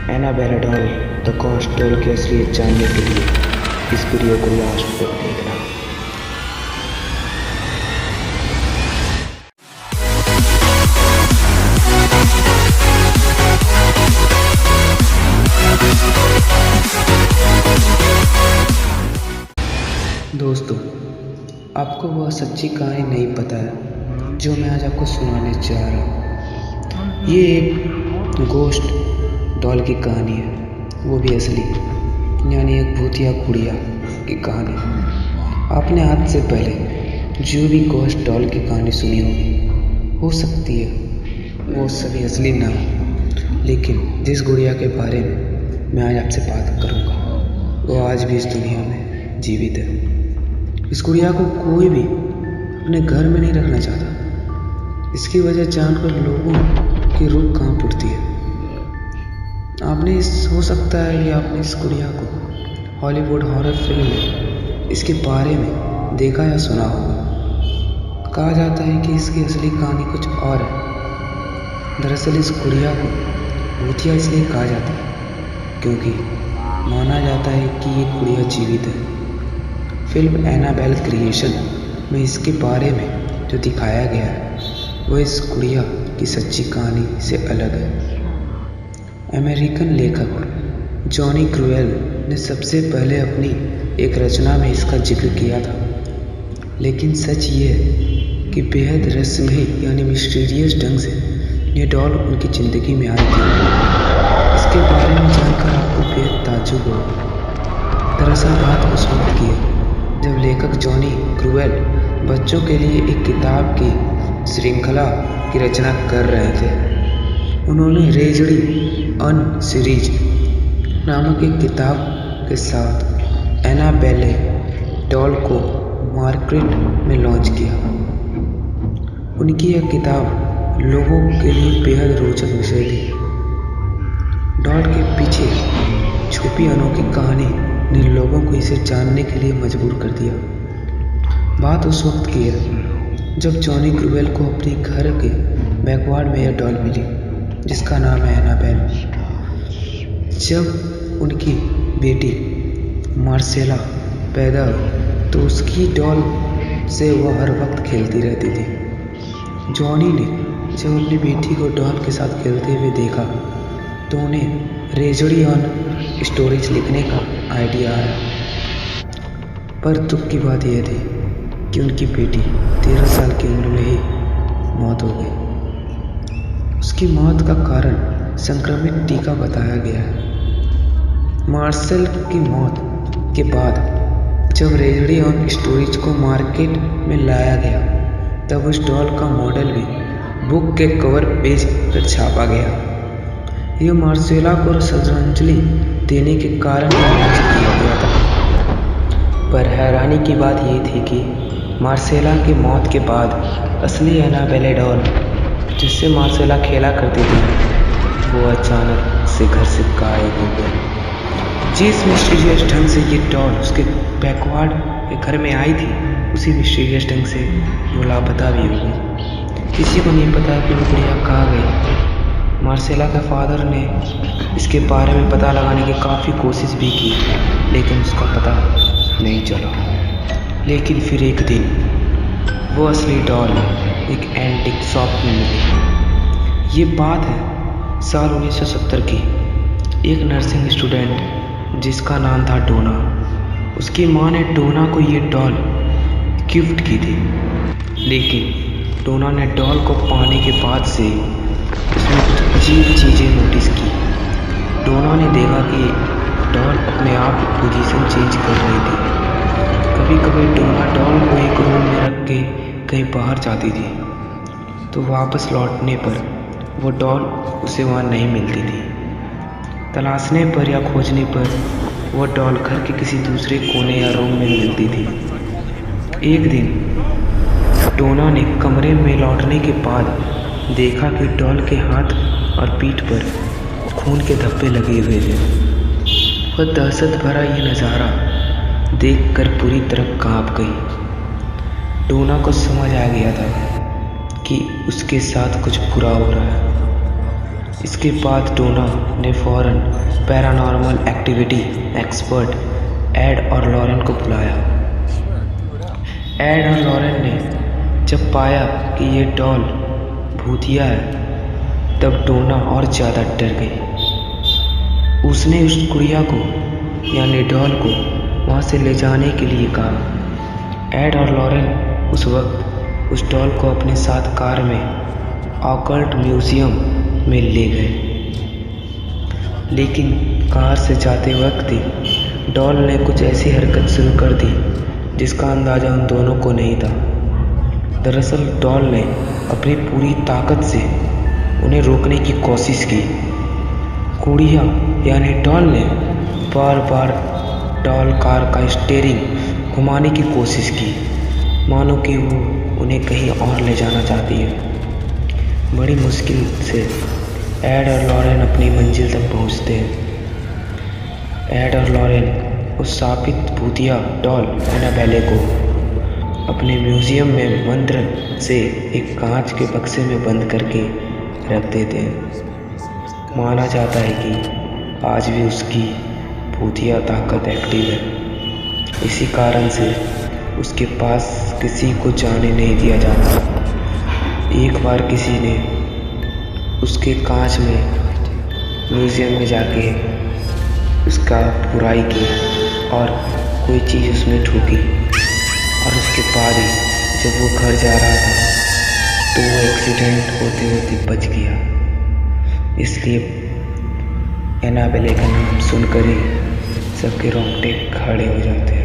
Annabelle doll the ghost doll की असलियत जानने के लिए इस वीडियो को लास्ट तक देखना। दोस्तों, आपको वह सच्ची कहानी नहीं पता है जो मैं आज आपको सुनाने जा रहा हूँ। ये एक गोश्त डॉल की कहानी है, वो भी असली, यानी एक भूतिया गुड़िया की कहानी। आपने आज से पहले जो भी गोश्त डॉल की कहानी सुनी होगी, हो सकती है वो सभी असली ना हो, लेकिन जिस गुड़िया के बारे में मैं आज आपसे बात करूँगा वो आज भी इस दुनिया में जीवित है। इस गुड़िया को कोई भी अपने घर में नहीं रखना चाहता। इसकी वजह जानकर लोगों की रूह कांप उठती है। हो सकता है कि आपने इस गुड़िया को हॉलीवुड हॉरर फिल्म में इसके बारे में देखा या सुना होगा। कहा जाता है कि इसकी असली कहानी कुछ और है। दरअसल इस गुड़िया को भूतिया इसलिए कहा जाता है क्योंकि माना जाता है कि ये गुड़िया जीवित है। फिल्म एनाबेल क्रिएशन में इसके बारे में जो दिखाया गया है वह इस गुड़िया की सच्ची कहानी से अलग है। अमेरिकन लेखक जॉनी क्रुएल ने सबसे पहले अपनी एक रचना में इसका जिक्र किया था, लेकिन सच ये है कि बेहद रहस्यमयी यानी मिस्टीरियस ढंग से ये डॉल उनकी ज़िंदगी में आई थी। इसके बारे में जानकर आपको बेहद ताज्जुब होगा। दरअसल बात उस वक्त की है जब लेखक जॉनी क्रुएल बच्चों के लिए एक किताब की श्रृंखला की रचना कर रहे थे। उन्होंने रेजड़ी अन सीरीज नामक एक किताब के साथ एनाबेले डॉल को मार्केट में लॉन्च किया। उनकी यह किताब लोगों के लिए बेहद रोचक विषय थी। डॉल के पीछे छुपी अनोखी कहानी ने लोगों को इसे जानने के लिए मजबूर कर दिया। बात उस वक्त की है जब जॉनी क्रुएल को अपने घर के बैकवार्ड में यह डॉल मिली जिसका नाम है एनाबेल। जब उनकी बेटी मार्सेला पैदा हुई तो उसकी डॉल से वह हर वक्त खेलती रहती थी। जॉनी ने जब अपनी बेटी को डॉल के साथ खेलते हुए देखा तो उन्हें रेजड़ी ऑन स्टोरीज लिखने का आइडिया आया। पर दुख की बात यह थी कि उनकी बेटी 13 साल की उम्र में ही मौत हो गई। उसकी मौत का कारण संक्रमित टीका बताया गया है। मार्सेल की मौत के बाद जब रेजड़ी ऑन स्टोरीज को मार्केट में लाया गया तब उस डॉल का मॉडल भी बुक के कवर पेज पर छापा गया। यह मार्सेला को श्रद्धांजलि देने के कारण लॉन्च किया गया था। पर हैरानी की बात यह थी कि मार्सेला की मौत के बाद असली एनाबेले डॉल जिससे मार्सेला खेला करती थी वो अचानक से घर से गायब हो गया। जिस मिस्टीरियस ढंग से ये डॉल उसके बैकवार्ड के घर में आई थी उसी मिस्टीरियस ढंग से वो लापता भी हो गई। किसी को नहीं पता कि वो गुड़िया कहाँ गई। मार्सेला के फादर ने इसके बारे में पता लगाने की काफ़ी कोशिश भी की लेकिन उसका पता नहीं चला। लेकिन फिर एक दिन वो असली डॉल एक एंटीक शॉप में मिली। ये बात है साल 1970 की। एक नर्सिंग स्टूडेंट जिसका नाम था डोना, उसकी माँ ने डोना को ये डॉल गिफ्ट की थी। लेकिन डोना ने डॉल को पाने के बाद से उसमें कुछ अजीब चीज़ें नोटिस की। डोना ने देखा कि डॉल अपने आप पोजीशन चेंज कर रही थी। कभी कभी डोना डॉल को एक रूम में रख के कहीं बाहर जाती थी तो वापस लौटने पर वो डॉल उसे वहाँ नहीं मिलती थी। तलाशने पर या खोजने पर वो डॉल घर के किसी दूसरे कोने या रूम में मिलती थी। एक दिन डोना ने कमरे में लौटने के बाद देखा कि डॉल के हाथ और पीठ पर खून के धब्बे लगे हुए थे। वह दहशत भरा ये नज़ारा देखकर पूरी तरह कांप गई। डोना को समझ आ गया था कि उसके साथ कुछ बुरा हो रहा है। इसके बाद डोना ने फौरन पैरानॉर्मल एक्टिविटी एक्सपर्ट एड और लॉरेन को बुलाया। एड और लॉरेन ने जब पाया कि ये डॉल भूतिया है तब डोना और ज़्यादा डर गई। उसने उस गुड़िया को यानी डॉल को वहाँ से ले जाने के लिए कहा। एड और लॉरेन उस वक्त उस डॉल को अपने साथ कार में ऑकल्ट म्यूजियम में ले गए, लेकिन कार से जाते वक्त ही डॉल ने कुछ ऐसी हरकत शुरू कर दी जिसका अंदाज़ा उन दोनों को नहीं था। दरअसल डॉल ने अपनी पूरी ताकत से उन्हें रोकने की कोशिश की। गुड़िया यानी डॉल ने बार बार डॉल कार का स्टीयरिंग घुमाने की कोशिश की, मानो कि वो उन्हें कहीं और ले जाना चाहती है। बड़ी मुश्किल से एड और लॉरेन अपनी मंजिल तक पहुंचते हैं। एड और लॉरेन उस शापित भूतिया डॉल एनाबेले को अपने म्यूजियम में मंत्र से एक कांच के बक्से में बंद करके रख देते हैं। माना जाता है कि आज भी उसकी भूतिया ताकत एक्टिव है। इसी कारण से उसके पास किसी को जाने नहीं दिया जाता। एक बार किसी ने उसके कांच में म्यूज़ियम में जाके उसका बुराई की और कोई चीज़ उसमें ठोकी, और उसके बाद ही जब वो घर जा रहा था तो वो एक्सीडेंट होते होते बच गया। इसलिए एनाबेले का नाम सुनकर ही सबके रोंगटे खड़े हो जाते हैं।